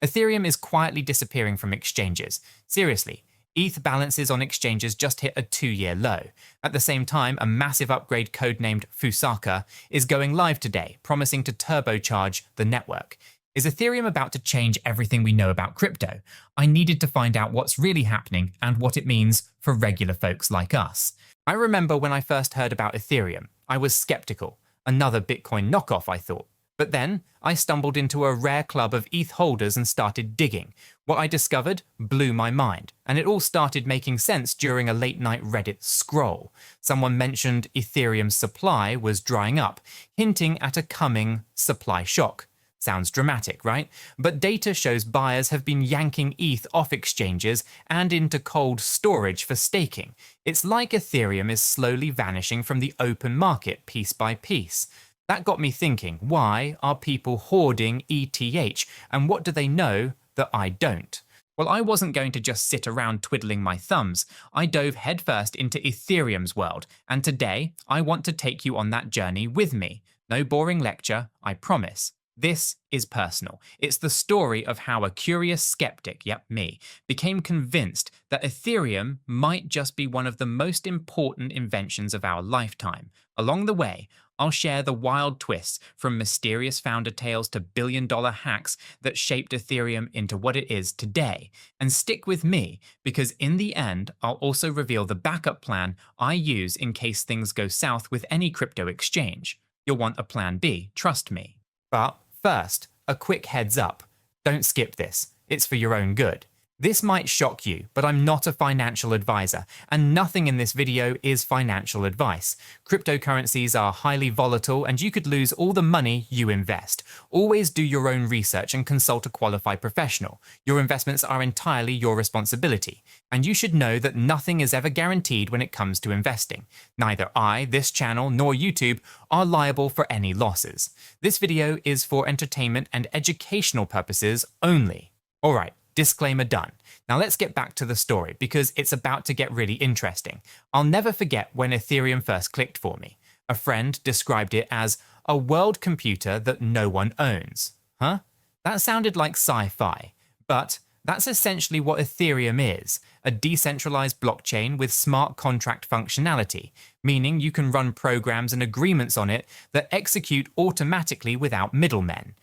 Ethereum is quietly disappearing from exchanges. Seriously, ETH balances on exchanges just hit a 2-year low. At the same time, a massive upgrade codenamed Lusaka is going live today, promising to turbocharge the network. Is Ethereum about to change everything we know about crypto? I needed to find out what's really happening and what it means for regular folks like us. I remember when I first heard about Ethereum, I was skeptical. Another Bitcoin knockoff, I thought. But then, I stumbled into a rare club of ETH holders and started digging. What I discovered blew my mind, and it all started making sense during a late-night Reddit scroll. Someone mentioned Ethereum's supply was drying up, hinting at a coming supply shock. Sounds dramatic, right? But data shows buyers have been yanking ETH off exchanges and into cold storage for staking. It's like Ethereum is slowly vanishing from the open market piece by piece. That got me thinking, why are people hoarding ETH, and what do they know that I don't? Well, I wasn't going to just sit around twiddling my thumbs. I dove headfirst into Ethereum's world, and today I want to take you on that journey with me. No boring lecture, I promise. This is personal. It's the story of how a curious skeptic, yep, me, became convinced that Ethereum might just be one of the most important inventions of our lifetime. Along the way, I'll share the wild twists from mysterious founder tales to billion-dollar hacks that shaped Ethereum into what it is today. And stick with me, because in the end, I'll also reveal the backup plan I use in case things go south with any crypto exchange. You'll want a plan B, trust me. But first, a quick heads up. Don't skip this. It's for your own good. This might shock you, but I'm not a financial advisor, and nothing in this video is financial advice. Cryptocurrencies are highly volatile, and you could lose all the money you invest. Always do your own research and consult a qualified professional. Your investments are entirely your responsibility, and you should know that nothing is ever guaranteed when it comes to investing. Neither I, this channel, nor YouTube are liable for any losses. This video is for entertainment and educational purposes only. Alright. Disclaimer done. Now let's get back to the story, because it's about to get really interesting. I'll never forget when Ethereum first clicked for me. A friend described it as a world computer that no one owns. Huh? That sounded like sci-fi. But that's essentially what Ethereum is, a decentralized blockchain with smart contract functionality, meaning you can run programs and agreements on it that execute automatically without middlemen.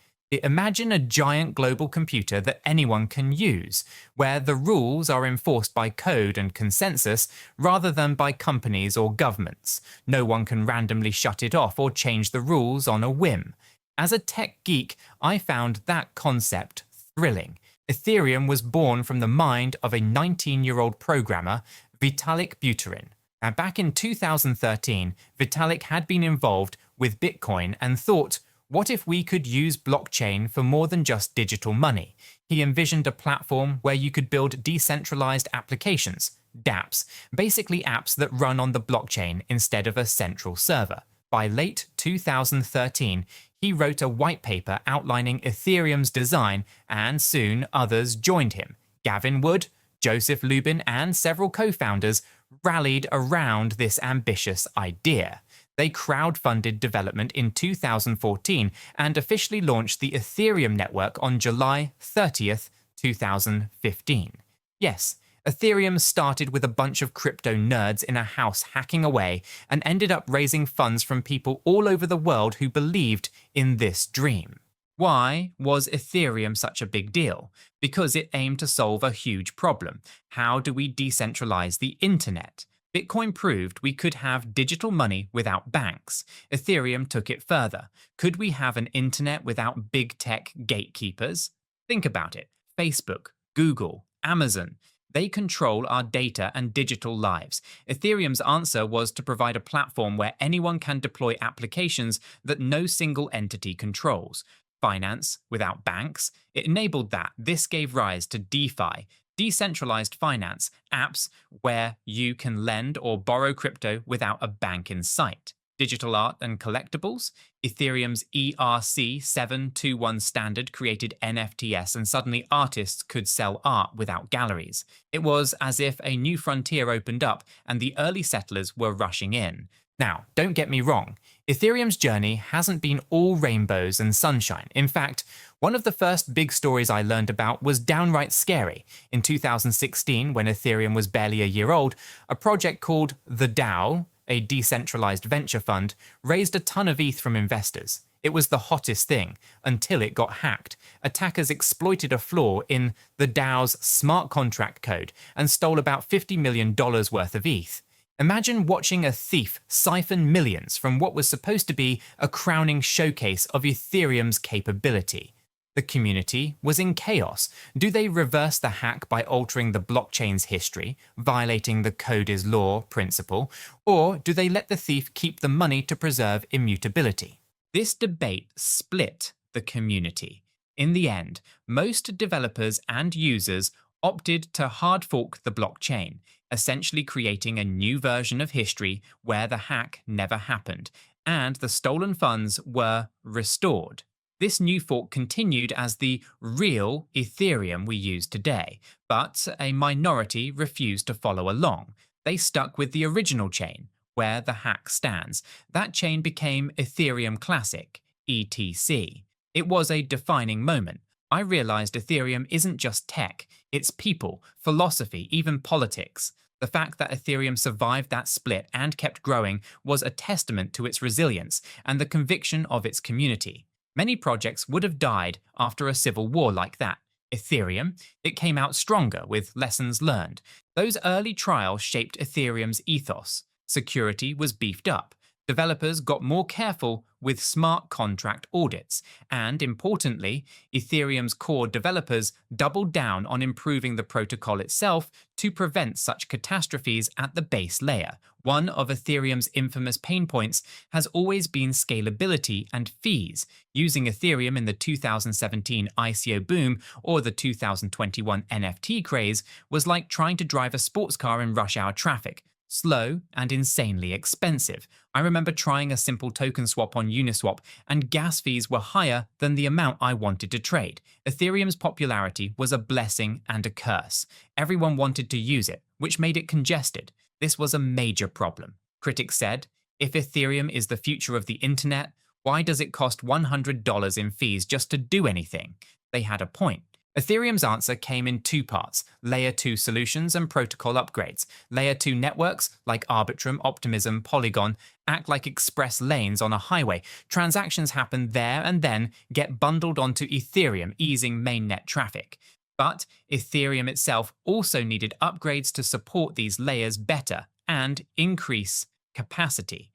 Imagine a giant global computer that anyone can use, where the rules are enforced by code and consensus rather than by companies or governments. No one can randomly shut it off or change the rules on a whim. As a tech geek, I found that concept thrilling. Ethereum was born from the mind of a 19-year-old programmer, Vitalik Buterin. Now, back in 2013, Vitalik had been involved with Bitcoin and thought, what if we could use blockchain for more than just digital money? He envisioned a platform where you could build decentralized applications, DApps, basically apps that run on the blockchain instead of a central server. By late 2013, he wrote a white paper outlining Ethereum's design, and soon others joined him. Gavin Wood, Joseph Lubin, and several co-founders rallied around this ambitious idea. They crowdfunded development in 2014 and officially launched the Ethereum network on July 30th, 2015. Yes, Ethereum started with a bunch of crypto nerds in a house hacking away and ended up raising funds from people all over the world who believed in this dream. Why was Ethereum such a big deal? Because it aimed to solve a huge problem. How do we decentralize the internet? Bitcoin proved we could have digital money without banks. Ethereum took it further. Could we have an internet without big tech gatekeepers? Think about it. Facebook, Google, Amazon. They control our data and digital lives. Ethereum's answer was to provide a platform where anyone can deploy applications that no single entity controls. Finance without banks. It enabled that. This gave rise to DeFi, decentralized finance, apps where you can lend or borrow crypto without a bank in sight. Digital art and collectibles. Ethereum's ERC-721 standard created NFTs, and suddenly artists could sell art without galleries. It was as if a new frontier opened up and the early settlers were rushing in. Now, don't get me wrong, Ethereum's journey hasn't been all rainbows and sunshine. In fact, one of the first big stories I learned about was downright scary. In 2016, when Ethereum was barely a year old, a project called the DAO, a decentralized venture fund, raised a ton of ETH from investors. It was the hottest thing, until it got hacked. Attackers exploited a flaw in the DAO's smart contract code and stole about $50 million worth of ETH. Imagine watching a thief siphon millions from what was supposed to be a crowning showcase of Ethereum's capability. The community was in chaos. Do they reverse the hack by altering the blockchain's history, violating the code is law principle, or do they let the thief keep the money to preserve immutability? This debate split the community. In the end, most developers and users opted to hard fork the blockchain, essentially creating a new version of history where the hack never happened, and the stolen funds were restored. This new fork continued as the real Ethereum we use today, but a minority refused to follow along. They stuck with the original chain, where the hack stands. That chain became Ethereum Classic, ETC. It was a defining moment. I realized Ethereum isn't just tech, it's people, philosophy, even politics. The fact that Ethereum survived that split and kept growing was a testament to its resilience and the conviction of its community. Many projects would have died after a civil war like that. Ethereum, it came out stronger with lessons learned. Those early trials shaped Ethereum's ethos. Security was beefed up. Developers got more careful with smart contract audits, and importantly, Ethereum's core developers doubled down on improving the protocol itself to prevent such catastrophes at the base layer. One of Ethereum's infamous pain points has always been scalability and fees. Using Ethereum in the 2017 ICO boom or the 2021 NFT craze was like trying to drive a sports car in rush hour traffic. Slow and insanely expensive. I remember trying a simple token swap on Uniswap, and gas fees were higher than the amount I wanted to trade. Ethereum's popularity was a blessing and a curse. Everyone wanted to use it, which made it congested. This was a major problem. Critics said, if Ethereum is the future of the internet, why does it cost $100 in fees just to do anything? They had a point. Ethereum's answer came in two parts: Layer 2 solutions and protocol upgrades. Layer 2 networks, like Arbitrum, Optimism, Polygon, act like express lanes on a highway. Transactions happen there and then get bundled onto Ethereum, easing mainnet traffic. But Ethereum itself also needed upgrades to support these layers better and increase capacity.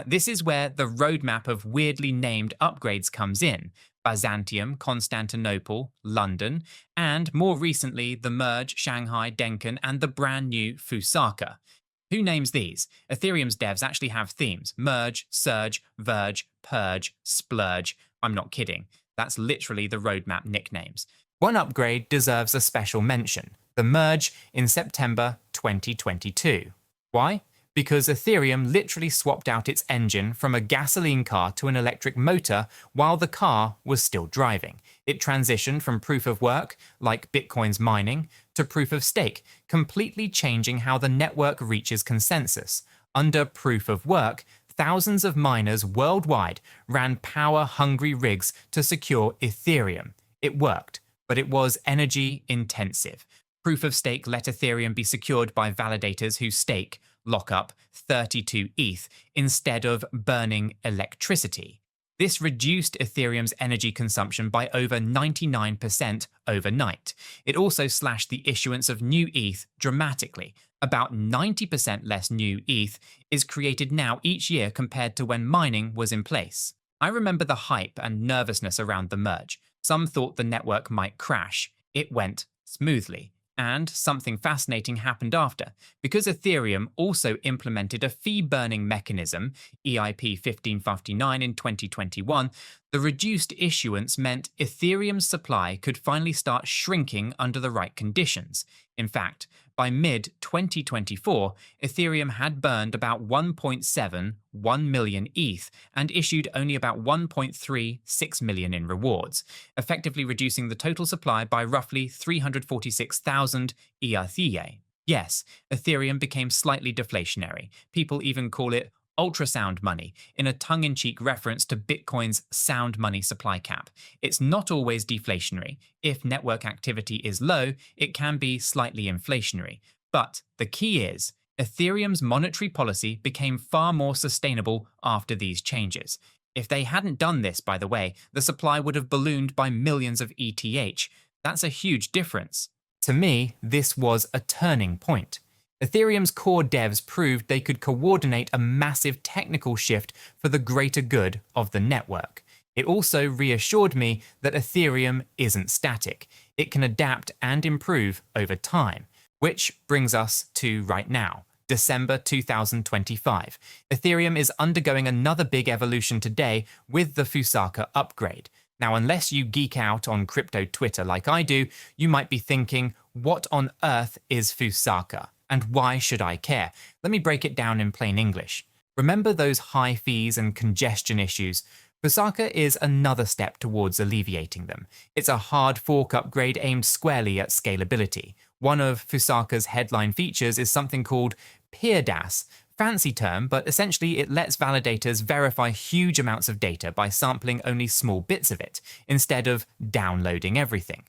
This is where the roadmap of weirdly named upgrades comes in. Byzantium, Constantinople, London, and more recently the Merge, Shanghai, Denken, and the brand new Lusaka. Who names these? Ethereum's devs actually have themes: Merge, Surge, Verge, Purge, Splurge. I'm not kidding. That's literally the roadmap nicknames. One upgrade deserves a special mention: the Merge in September 2022. Why? Because Ethereum literally swapped out its engine from a gasoline car to an electric motor while the car was still driving. It transitioned from proof of work, like Bitcoin's mining, to proof of stake, completely changing how the network reaches consensus. Under proof of work, thousands of miners worldwide ran power-hungry rigs to secure Ethereum. It worked, but it was energy intensive. Proof of stake let Ethereum be secured by validators who stake, lock up 32 ETH instead of burning electricity. This reduced Ethereum's energy consumption by over 99% overnight. It also slashed the issuance of new ETH dramatically. About 90% less new ETH is created now each year compared to when mining was in place. I remember the hype and nervousness around the merge. Some thought the network might crash. It went smoothly. And something fascinating happened after. Because Ethereum also implemented a fee-burning mechanism, EIP 1559 in 2021, the reduced issuance meant Ethereum's supply could finally start shrinking under the right conditions. In fact, by mid-2024, Ethereum had burned about 1.71 million ETH and issued only about 1.36 million in rewards, effectively reducing the total supply by roughly 346,000 ETH. Yes, Ethereum became slightly deflationary. People even call it ultrasound money in a tongue-in-cheek reference to Bitcoin's sound money supply cap. It's not always deflationary. If network activity is low, it can be slightly inflationary. But the key is, Ethereum's monetary policy became far more sustainable after these changes. If they hadn't done this, by the way, the supply would have ballooned by millions of ETH. That's a huge difference. To me, this was a turning point. Ethereum's core devs proved they could coordinate a massive technical shift for the greater good of the network. It also reassured me that Ethereum isn't static. It can adapt and improve over time. Which brings us to right now, December 2025. Ethereum is undergoing another big evolution today with the Lusaka upgrade. Now, unless you geek out on crypto Twitter like I do, you might be thinking, what on earth is Lusaka? And why should I care? Let me break it down in plain English. Remember those high fees and congestion issues? Lusaka is another step towards alleviating them. It's a hard fork upgrade aimed squarely at scalability. One of Lusaka's headline features is something called peer DApps. Fancy term, but essentially it lets validators verify huge amounts of data by sampling only small bits of it, instead of downloading everything.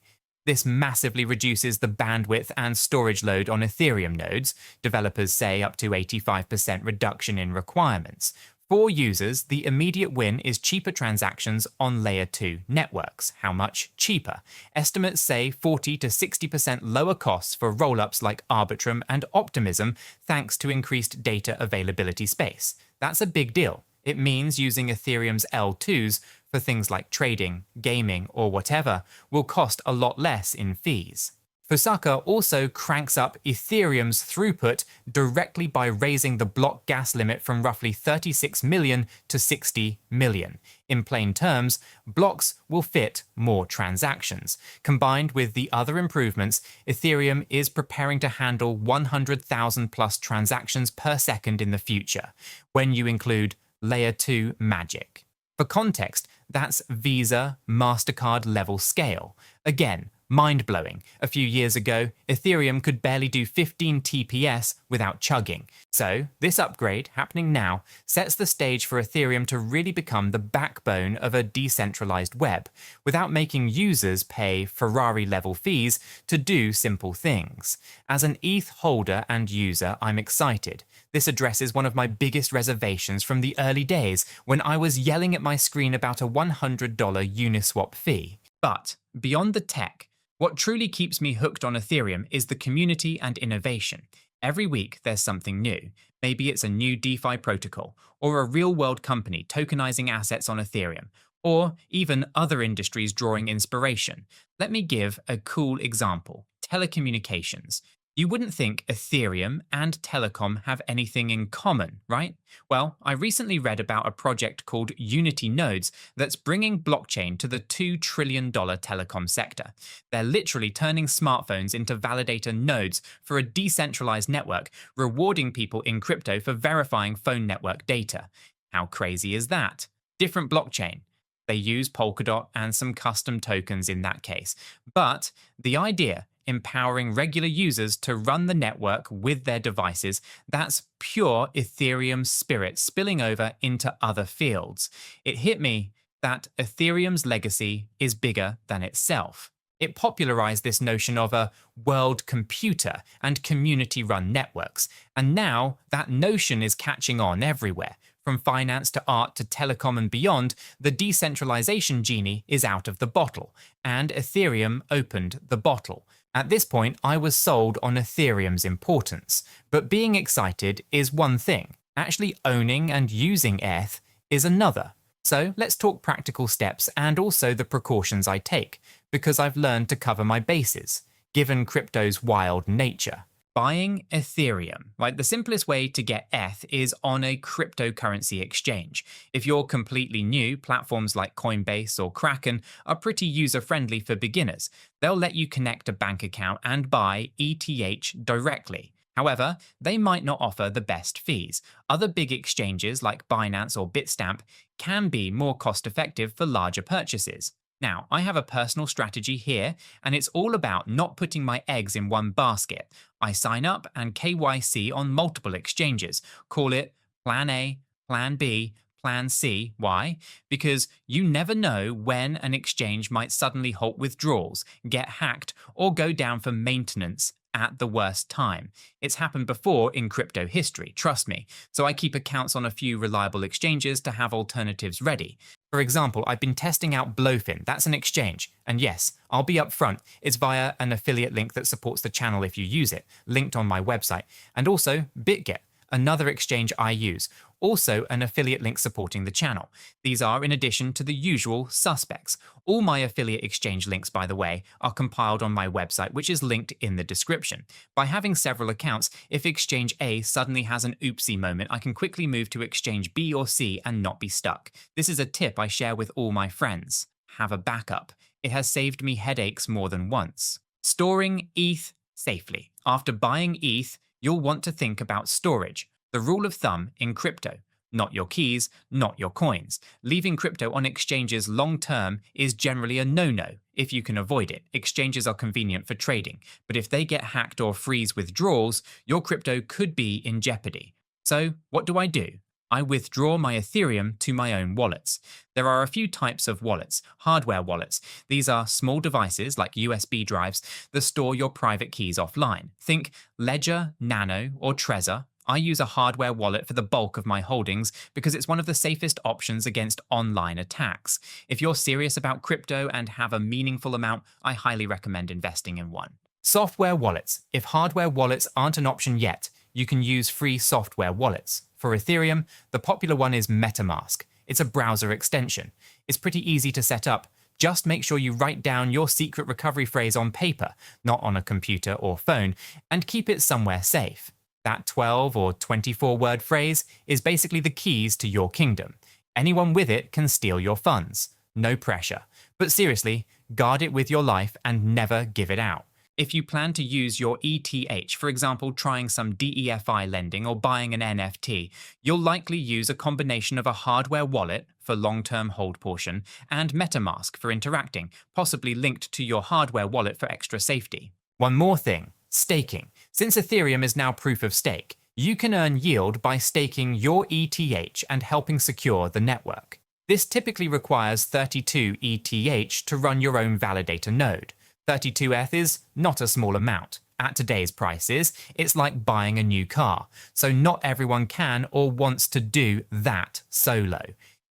This massively reduces the bandwidth and storage load on Ethereum nodes. Developers say up to 85% reduction in requirements. For users, the immediate win is cheaper transactions on Layer 2 networks. How much cheaper? Estimates say 40 to 60% lower costs for rollups like Arbitrum and Optimism thanks to increased data availability space. That's a big deal. It means using Ethereum's L2s for things like trading, gaming, or whatever will cost a lot less in fees. Lusaka also cranks up Ethereum's throughput directly by raising the block gas limit from roughly 36 million to 60 million. In plain terms, blocks will fit more transactions. Combined with the other improvements, Ethereum is preparing to handle 100,000 plus transactions per second in the future, when you include Layer 2 magic. For context, that's Visa, MasterCard level scale. Again, mind-blowing. A few years ago, Ethereum could barely do 15 TPS without chugging. So, this upgrade, happening now, sets the stage for Ethereum to really become the backbone of a decentralized web, without making users pay Ferrari-level fees to do simple things. As an ETH holder and user, I'm excited. This addresses one of my biggest reservations from the early days when I was yelling at my screen about a $100 Uniswap fee. But, beyond the tech, what truly keeps me hooked on Ethereum is the community and innovation. Every week there's something new. Maybe it's a new DeFi protocol, or a real-world company tokenizing assets on Ethereum, or even other industries drawing inspiration. Let me give a cool example. Telecommunications. You wouldn't think Ethereum and telecom have anything in common, right? Well, I recently read about a project called Unity Nodes that's bringing blockchain to the $2 trillion telecom sector. They're literally turning smartphones into validator nodes for a decentralized network, rewarding people in crypto for verifying phone network data. How crazy is that? Different blockchain. They use Polkadot and some custom tokens in that case. But the idea, empowering regular users to run the network with their devices, that's pure Ethereum spirit spilling over into other fields. It hit me that Ethereum's legacy is bigger than itself. It popularized this notion of a world computer and community-run networks, and now that notion is catching on everywhere. From finance to art to telecom and beyond, the decentralization genie is out of the bottle, and Ethereum opened the bottle. At this point, I was sold on Ethereum's importance, but being excited is one thing. Actually owning and using ETH is another. So let's talk practical steps and also the precautions I take, because I've learned to cover my bases, given crypto's wild nature. Buying Ethereum. Like, the simplest way to get ETH is on a cryptocurrency exchange. If you're completely new, platforms like Coinbase or Kraken are pretty user-friendly for beginners. They'll let you connect a bank account and buy ETH directly. However, they might not offer the best fees. Other big exchanges like Binance or Bitstamp can be more cost-effective for larger purchases. Now, I have a personal strategy here, and it's all about not putting my eggs in one basket. I sign up and KYC on multiple exchanges. Call it Plan A, Plan B, Plan C. Why? Because you never know when an exchange might suddenly halt withdrawals, get hacked, or go down for maintenance at the worst time. It's happened before in crypto history, trust me, so I keep accounts on a few reliable exchanges to have alternatives ready. For example, I've been testing out Blowfin, that's an exchange, and yes, I'll be upfront, it's via an affiliate link that supports the channel if you use it, linked on my website, and also BitGet, another exchange I use, also an affiliate link supporting the channel. These are in addition to the usual suspects. All my affiliate exchange links, by the way, are compiled on my website, which is linked in the description. By having several accounts, if exchange A suddenly has an oopsie moment, I can quickly move to exchange B or C and not be stuck. This is a tip I share with all my friends. Have a backup. It has saved me headaches more than once. Storing ETH safely. After buying ETH, you'll want to think about storage. The rule of thumb in crypto: not your keys, not your coins. Leaving crypto on exchanges long term is generally a no-no if you can avoid it. Exchanges are convenient for trading, but if they get hacked or freeze withdrawals, your crypto could be in jeopardy. So what do? I withdraw my Ethereum to my own wallets. There are a few types of wallets. Hardware wallets. These are small devices like USB drives that store your private keys offline. Think Ledger, Nano, or Trezor. I use a hardware wallet for the bulk of my holdings because it's one of the safest options against online attacks. If you're serious about crypto and have a meaningful amount, I highly recommend investing in one. Software wallets. If hardware wallets aren't an option yet, you can use free software wallets. For Ethereum, the popular one is MetaMask. It's a browser extension. It's pretty easy to set up. Just make sure you write down your secret recovery phrase on paper, not on a computer or phone, and keep it somewhere safe. That 12 or 24 word phrase is basically the keys to your kingdom. Anyone with it can steal your funds. No pressure. But seriously, guard it with your life and never give it out. If you plan to use your ETH, for example, trying some DEFI lending or buying an NFT, you'll likely use a combination of a hardware wallet for long-term hold portion and MetaMask for interacting, possibly linked to your hardware wallet for extra safety. One more thing. Staking. Since Ethereum is now proof of stake, you can earn yield by staking your ETH and helping secure the network. This typically requires 32 ETH to run your own validator node. 32 ETH is not a small amount. At today's prices, it's like buying a new car, so not everyone can or wants to do that solo.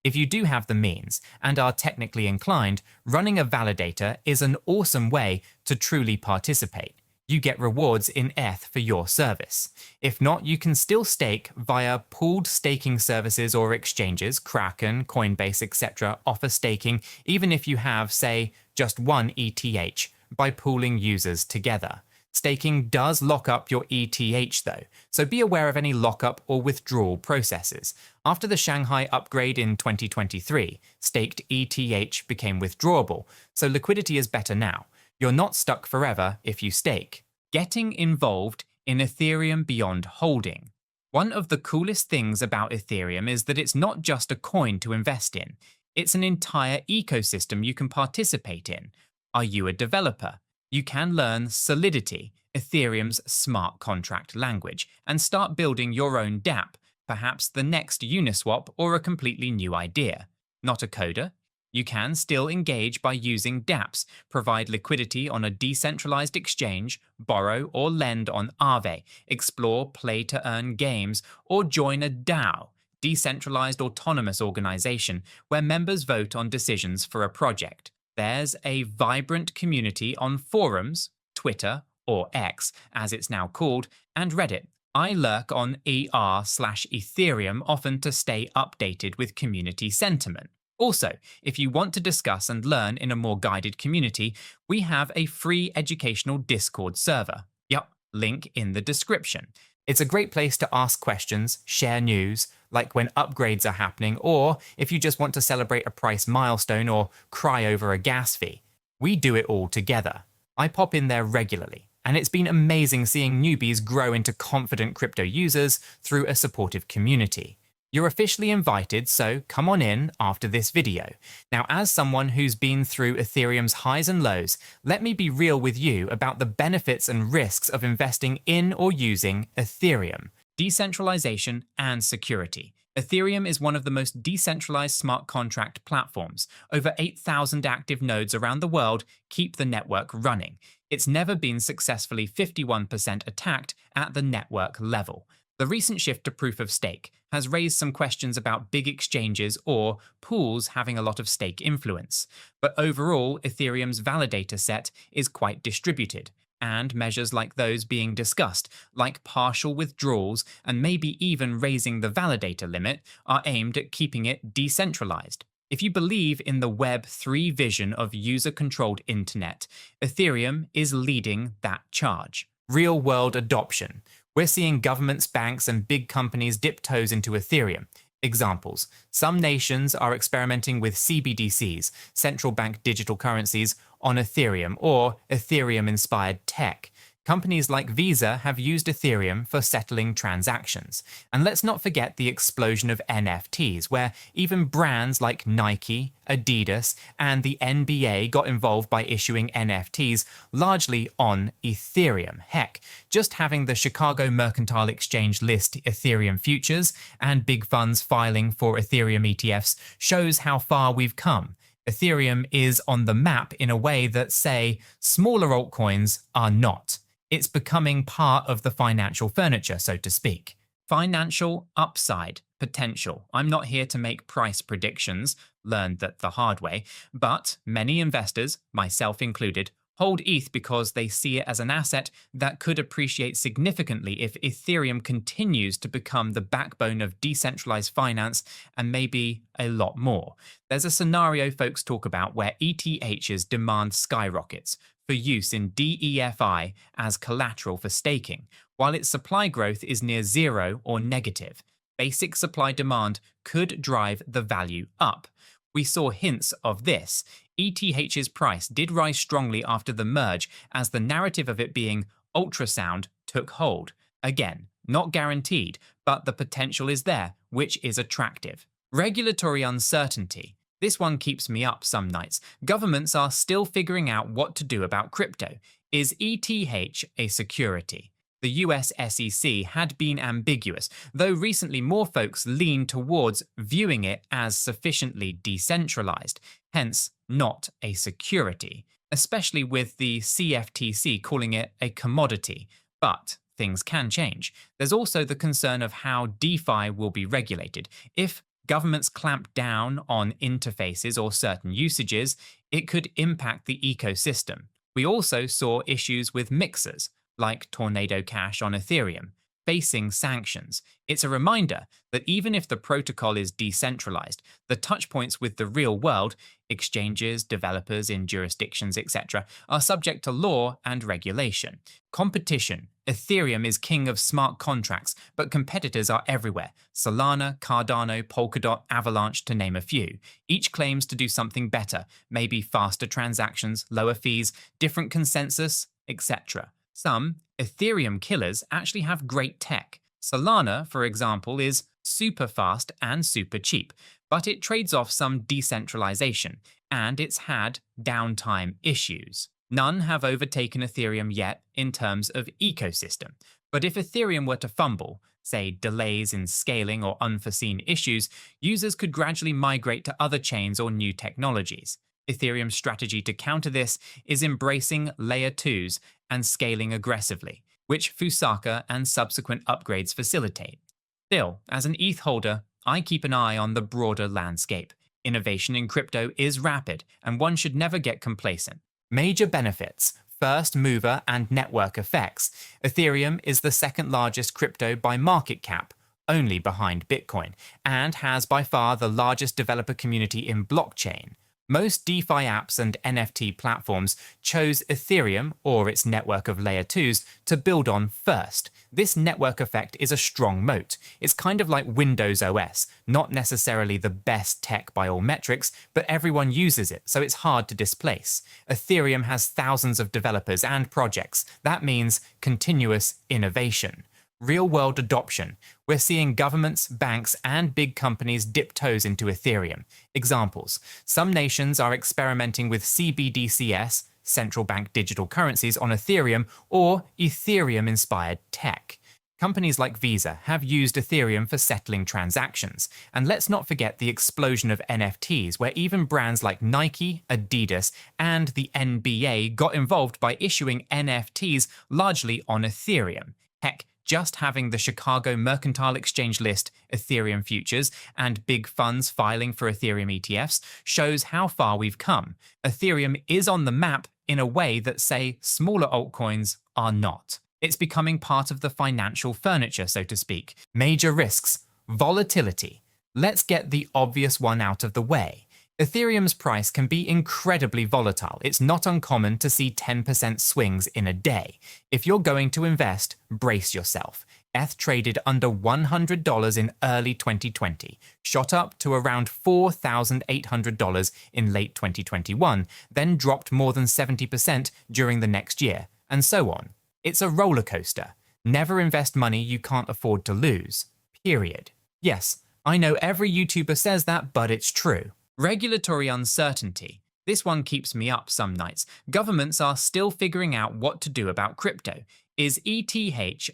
If you do have the means and are technically inclined, running a validator is an awesome way to truly participate. You get rewards in ETH for your service. If not, you can still stake via pooled staking services or exchanges. Kraken, Coinbase, etc. offer staking even if you have, say, just one ETH by pooling users together. Staking does lock up your ETH though, so be aware of any lockup or withdrawal processes. After the Shanghai upgrade in 2023, staked ETH became withdrawable, so liquidity is better now. You're not stuck forever if you stake. Getting involved in Ethereum beyond holding. One of the coolest things about Ethereum is that it's not just a coin to invest in. It's an entire ecosystem you can participate in. Are you a developer? You can learn Solidity, Ethereum's smart contract language, and start building your own DApp, perhaps the next Uniswap or a completely new idea. Not a coder? You can still engage by using DApps, provide liquidity on a decentralized exchange, borrow or lend on Aave, explore play-to-earn games, or join a DAO, decentralized autonomous organization, where members vote on decisions for a project. There's a vibrant community on forums, Twitter, or X, as it's now called, and Reddit. I lurk on r/Ethereum often to stay updated with community sentiment. Also, if you want to discuss and learn in a more guided community, we have a free educational Discord server. Yup, link in the description. It's a great place to ask questions, share news, like when upgrades are happening, or if you just want to celebrate a price milestone or cry over a gas fee. We do it all together. I pop in there regularly, and it's been amazing seeing newbies grow into confident crypto users through a supportive community. You're officially invited, so come on in after this video. Now, as someone who's been through Ethereum's highs and lows, let me be real with you about the benefits and risks of investing in or using Ethereum. Decentralization and security. Ethereum is one of the most decentralized smart contract platforms. Over 8,000 active nodes around the world keep the network running. It's never been successfully 51% attacked at the network level. The recent shift to proof of stake has raised some questions about big exchanges or pools having a lot of stake influence. But overall, Ethereum's validator set is quite distributed, and measures like those being discussed, like partial withdrawals and maybe even raising the validator limit, are aimed at keeping it decentralized. If you believe in the Web3 vision of user-controlled internet, Ethereum is leading that charge. Real-world adoption. We're seeing governments, banks, and big companies dip toes into Ethereum. Examples: some nations are experimenting with CBDCs, central bank digital currencies, on Ethereum or Ethereum-inspired tech. Companies like Visa have used Ethereum for settling transactions. And let's not forget the explosion of NFTs, where even brands like Nike, Adidas, and the NBA got involved by issuing NFTs largely on Ethereum. Heck, just having the Chicago Mercantile Exchange list Ethereum futures and big funds filing for Ethereum ETFs shows how far we've come. Ethereum is on the map in a way that, say, smaller altcoins are not. It's becoming part of the financial furniture, so to speak. Financial upside potential. I'm not here to make price predictions, learned that the hard way, but many investors, myself included, hold ETH because they see it as an asset that could appreciate significantly if Ethereum continues to become the backbone of decentralized finance and maybe a lot more. There's a scenario folks talk about where ETH's demand skyrockets for use in DEFI as collateral for staking, while its supply growth is near zero or negative. Basic supply demand could drive the value up. We saw hints of this. ETH's price did rise strongly after the merge as the narrative of it being Ultrasound took hold. Again, not guaranteed, but the potential is there, which is attractive. Regulatory uncertainty. This one keeps me up some nights. Governments are still figuring out what to do about crypto. Is ETH a security? The US SEC had been ambiguous, though recently more folks lean towards viewing it as sufficiently decentralized, hence not a security, especially with the CFTC calling it a commodity. But things can change. There's also the concern of how DeFi will be regulated. If governments clamp down on interfaces or certain usages, it could impact the ecosystem. We also saw issues with mixers, like Tornado Cash on Ethereum, facing sanctions. It's a reminder that even if the protocol is decentralized, the touchpoints with the real world, exchanges, developers in jurisdictions, etc., are subject to law and regulation. Competition. Ethereum is king of smart contracts, but competitors are everywhere. Solana, Cardano, Polkadot, Avalanche, to name a few. Each claims to do something better, maybe faster transactions, lower fees, different consensus, etc. Some Ethereum killers actually have great tech. Solana, for example, is super fast and super cheap, but it trades off some decentralization, and it's had downtime issues. None have overtaken Ethereum yet in terms of ecosystem, but if Ethereum were to fumble, say delays in scaling or unforeseen issues, users could gradually migrate to other chains or new technologies. Ethereum's strategy to counter this is embracing layer 2s and scaling aggressively, which Lusaka and subsequent upgrades facilitate. Still, as an ETH holder, I keep an eye on the broader landscape. Innovation in crypto is rapid, and one should never get complacent. Major benefits: first mover and network effects. Ethereum is the second largest crypto by market cap, only behind Bitcoin, and has by far the largest developer community in blockchain. Most DeFi apps and NFT platforms chose Ethereum, or its network of layer 2s, to build on first. This network effect is a strong moat. It's kind of like Windows OS, not necessarily the best tech by all metrics, but everyone uses it, so it's hard to displace. Ethereum has thousands of developers and projects. That means continuous innovation. Real-world adoption. We're seeing governments, banks, and big companies dip toes into Ethereum. Examples: some nations are experimenting with CBDCs, central bank digital currencies, on Ethereum, or Ethereum-inspired tech. Companies like Visa have used Ethereum for settling transactions, and let's not forget the explosion of NFTs, where even brands like Nike, Adidas, and the NBA got involved by issuing NFTs largely on Ethereum. Heck, just having the Chicago Mercantile Exchange list Ethereum futures and big funds filing for Ethereum ETFs shows how far we've come. Ethereum is on the map in a way that, say, smaller altcoins are not. It's becoming part of the financial furniture, so to speak. Major risks: volatility. Let's get the obvious one out of the way. Ethereum's price can be incredibly volatile. It's not uncommon to see 10% swings in a day. If you're going to invest, brace yourself. ETH traded under $100 in early 2020, shot up to around $4,800 in late 2021, then dropped more than 70% during the next year, and so on. It's a roller coaster. Never invest money you can't afford to lose. Period. Yes, I know every YouTuber says that, but it's true. Regulatory uncertainty. This one keeps me up some nights. Governments are still figuring out what to do about crypto. Is ETH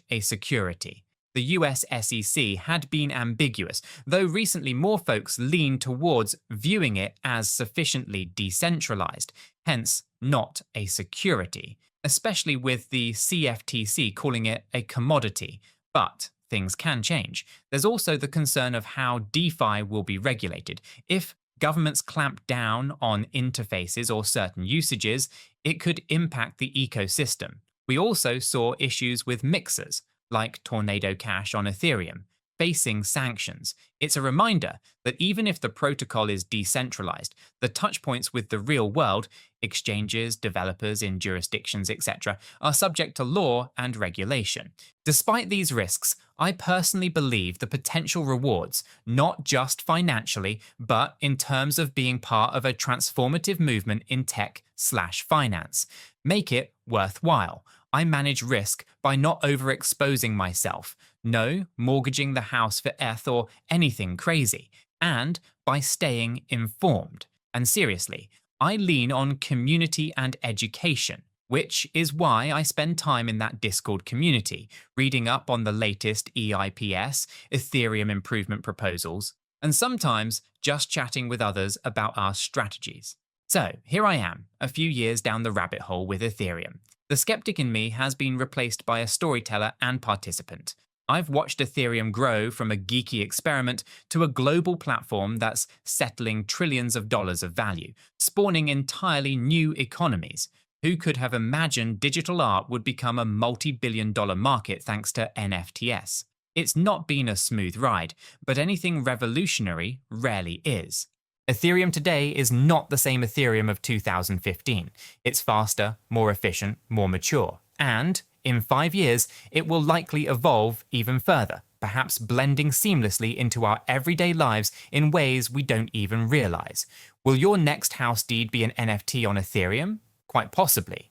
a security? The US SEC had been ambiguous, though recently more folks lean towards viewing it as sufficiently decentralized, hence not a security, especially with the CFTC calling it a commodity. But things can change. There's also the concern of how DeFi will be regulated. If governments clamp down on interfaces or certain usages, it could impact the ecosystem. We also saw issues with mixers, like Tornado Cash on Ethereum, facing sanctions. It's a reminder that even if the protocol is decentralized, the touchpoints with the real world, exchanges, developers in jurisdictions, etc., are subject to law and regulation. Despite these risks, I personally believe the potential rewards, not just financially, but in terms of being part of a transformative movement in tech/finance, make it worthwhile. I manage risk by not overexposing myself, no mortgaging the house for ETH or anything crazy, and by staying informed. And seriously, I lean on community and education, which is why I spend time in that Discord community, reading up on the latest EIPS, Ethereum improvement proposals, and sometimes just chatting with others about our strategies. So here I am, a few years down the rabbit hole with Ethereum. The skeptic in me has been replaced by a storyteller and participant. I've watched Ethereum grow from a geeky experiment to a global platform that's settling trillions of dollars of value, spawning entirely new economies. Who could have imagined digital art would become a multi-billion-dollar market thanks to NFTs? It's not been a smooth ride, but anything revolutionary rarely is. Ethereum today is not the same Ethereum of 2015. It's faster, more efficient, more mature, and in 5 years, it will likely evolve even further, perhaps blending seamlessly into our everyday lives in ways we don't even realize. Will your next house deed be an NFT on Ethereum? Quite possibly.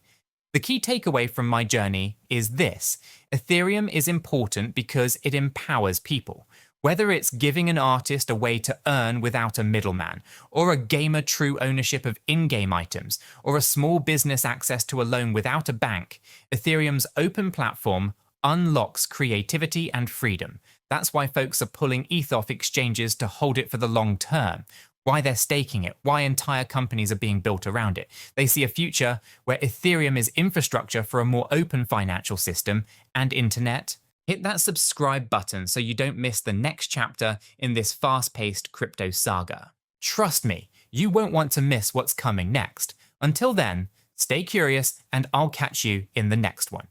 The key takeaway from my journey is this: Ethereum is important because it empowers people. Whether it's giving an artist a way to earn without a middleman, or a gamer true ownership of in-game items, or a small business access to a loan without a bank, Ethereum's open platform unlocks creativity and freedom. That's why folks are pulling ETH off exchanges to hold it for the long term, why they're staking it, why entire companies are being built around it. They see a future where Ethereum is infrastructure for a more open financial system and internet. Hit that subscribe button so you don't miss the next chapter in this fast-paced crypto saga. Trust me, you won't want to miss what's coming next. Until then, stay curious and I'll catch you in the next one.